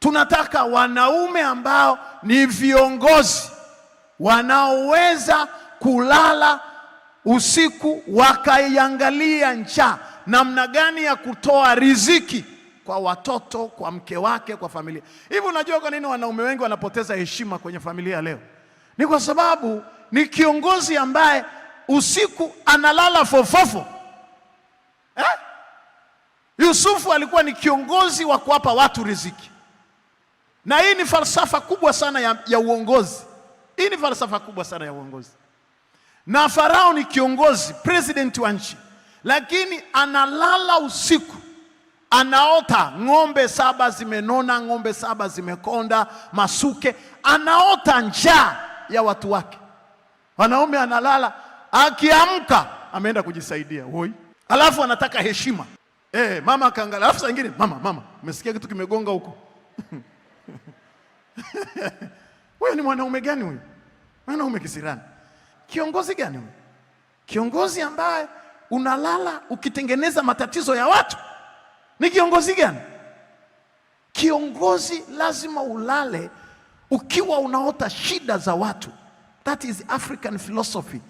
Tunataka wanaume ambao ni viongozi, wanaoweza kulala usiku wakaiangalia njaa, namna gani ya kutoa riziki kwa watoto, kwa mke wake, kwa familia. Hivi unajua kwa nini wanaume wengi wanapoteza heshima kwenye familia leo? Ni kwa sababu ni kiongozi ambaye usiku analala fofofo. Yusufu alikuwa ni kiongozi wa kuwapa watu riziki. Na hii ni falsafa kubwa sana ya uongozi. Hii ni falsafa kubwa sana ya uongozi. Na Farao ni kiongozi, president wa nchi, lakini analala usiku, anaota ng'ombe 7 zimenona, ng'ombe 7 zimekonda, masuke, anaota njaa ya watu wake. Wanaume analala, akiamka ameenda kujisaidia. Hoi. Alafu anataka heshima. Mama kaangalia, alafu saa nyingine, mama, umesikia kitu kimegonga huko? Wewe ni mwanaume gani huyu? Mwanaume kisirani. Kiongozi gani huyu? Kiongozi ambaye unalala ukitengeneza matatizo ya watu? Ni kiongozi gani? Kiongozi lazima ulale ukiwa unaota shida za watu. That is African philosophy.